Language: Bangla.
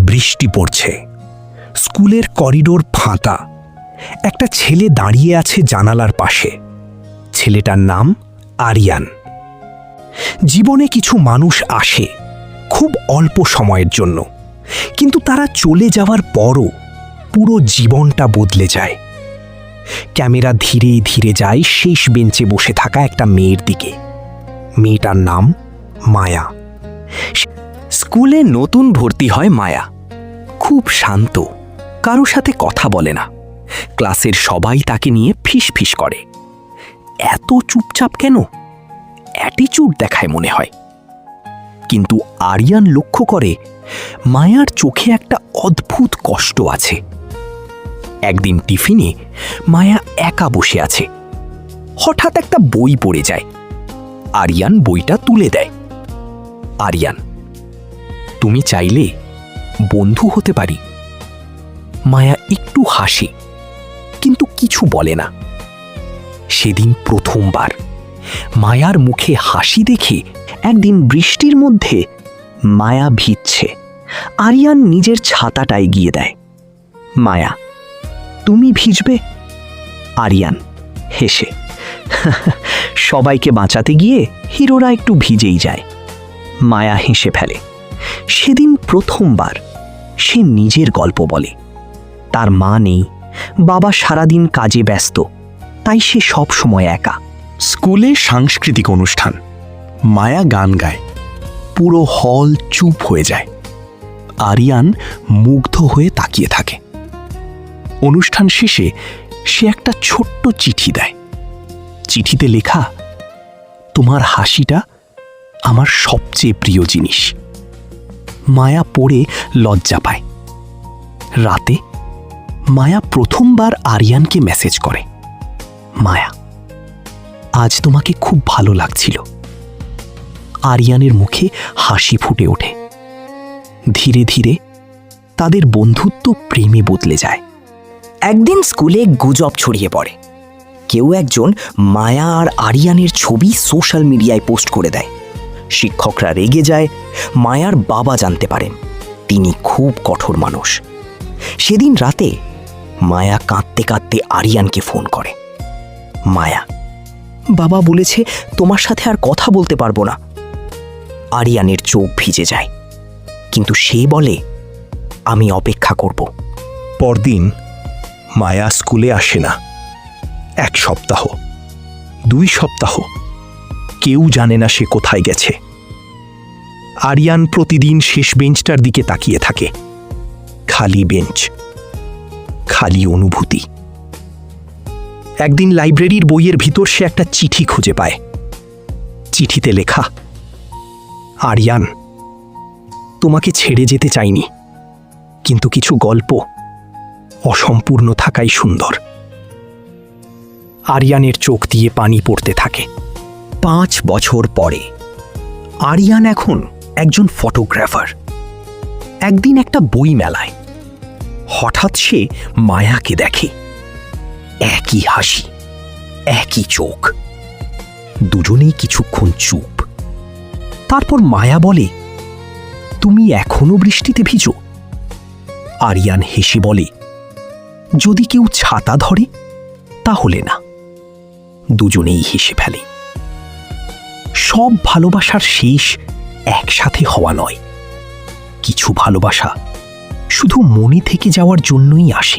বৃষ্টি পড়ছে, স্কুলের করিডোর ফাঁকা। একটা ছেলে দাঁড়িয়ে আছে জানালার পাশে। ছেলেটার নাম আরিয়ান। জীবনে কিছু মানুষ আসে খুব অল্প সময়ের জন্য, কিন্তু তারা চলে যাওয়ার পরও পুরো জীবনটা বদলে যায়। ক্যামেরা ধীরে ধীরে যায় শেষ বেঞ্চে বসে থাকা একটা মেয়ের দিকে। মেয়েটার নাম মায়া। স্কুলে নতুন ভর্তি হয় মায়া। খুব শান্ত, কারো সাথে কথা বলে না। ক্লাসের সবাই তাকে নিয়ে ফিসফিস করে। এত চুপচাপ কেন? অ্যাটিটিউড দেখায় মনে হয়। কিন্তু আরিয়ান লক্ষ্য করে মায়ার চোখে একটা অদ্ভুত কষ্ট আছে। একদিন টিফিনে মায়া একা বসে আছে। হঠাৎ একটা বই পড়ে যায়। আরিয়ান বইটা তুলে দেয়। আরিয়ান, তুমি চাইলে বন্ধু হতে পারি। মায়া একটু হাসে, কিন্তু কিছু বলে না। সেদিন প্রথমবার মায়ার মুখে হাসি দেখে একদিন বৃষ্টির মধ্যে মায়া ভিজছে। আরিয়ান নিজের ছাতাটা এগিয়ে দেয়। মায়া, তুমি ভিজবে? আরিয়ান হেসে, সবাইকে বাঁচাতে গিয়ে হিরোরা একটু ভিজেই যায়। মায়া হেসে ফেলে। সেদিন প্রথমবার সে নিজের গল্প বলে। তার মা নেই, বাবা সারাদিন কাজে ব্যস্ত, তাই সে সব সময় একা। স্কুলে সাংস্কৃতিক অনুষ্ঠান। মায়া গান গায়। পুরো হল চুপ হয়ে যায়। আরিয়ান মুগ্ধ হয়ে তাকিয়ে থাকে। অনুষ্ঠান শেষে সে একটা ছোট্ট চিঠি দেয়। চিঠিতে লেখা, তোমার হাসিটা আমার সবচেয়ে প্রিয় জিনিস। মায়া পড়ে লজ্জা পায়। রাতে মায়া প্রথমবার আরিয়ানকে মেসেজ করে, মায়া, আজ তোমাকে খুব ভালো লাগছিল। আরিয়ানের মুখে হাসি ফুটে ওঠে। ধীরে ধীরে তাদের বন্ধুত্ব প্রেমে বদলে যায়। একদিন স্কুলে গুজব ছড়িয়ে পড়ে। কেউ একজন মায়া আর আরিয়ানের ছবি সোশ্যাল মিডিয়ায় পোস্ট করে দেয়। শিক্ষকরা রেগে যায়। মায়ার বাবা জানতে পারেন। তিনি খুব কঠোর মানুষ। সেদিন রাতে মায়া কাঁদতে কাঁদতে আরিয়ানকে ফোন করে। মায়া, বাবা বলেছে তোমার সাথে আর কথা বলতে পারবো না। আরিয়ানের চোখ ভিজে যায়, কিন্তু সে বলে, আমি অপেক্ষা করব। পরদিন মায়া স্কুলে আসে না। 1 সপ্তাহ, 2 সপ্তাহ, কেউ জানে না সে কোথায় গেছে। আরিয়ান প্রতিদিন শেষ বেঞ্চটার দিকে তাকিয়ে থাকে। খালি বেঞ্চ, খালি অনুভূতি। একদিন লাইব্রেরির বইয়ের ভিতর সে একটা চিঠি খুঁজে পায়। চিঠিতে লেখা, আরিয়ান, তোমাকে ছেড়ে যেতে চাইনি, কিন্তু কিছু গল্প অসম্পূর্ণ থাকাই সুন্দর। আরিয়ানের চোখ দিয়ে পানি পড়তে থাকে। 5 বছর পরে আরিয়ান এখন একজন ফটোগ্রাফার। একদিন একটা বই মেলায় হঠাৎ সে মায়াকে দেখে। একই হাসি, একই চোখ। দুজনেই কিছুক্ষণ চুপ। তারপর মায়া বলে, তুমি এখনো বৃষ্টিতে ভিজো? আরিয়ান হেসে বলে, যদি কেউ ছাতা ধরে তাহলে না। দুজনেই হেসে ফেলে। সব ভালোবাসার শেষ একসাথে হওয়া নয়। কিছু ভালোবাসা শুধু মনে থেকে যাওয়ার জন্যই আসে।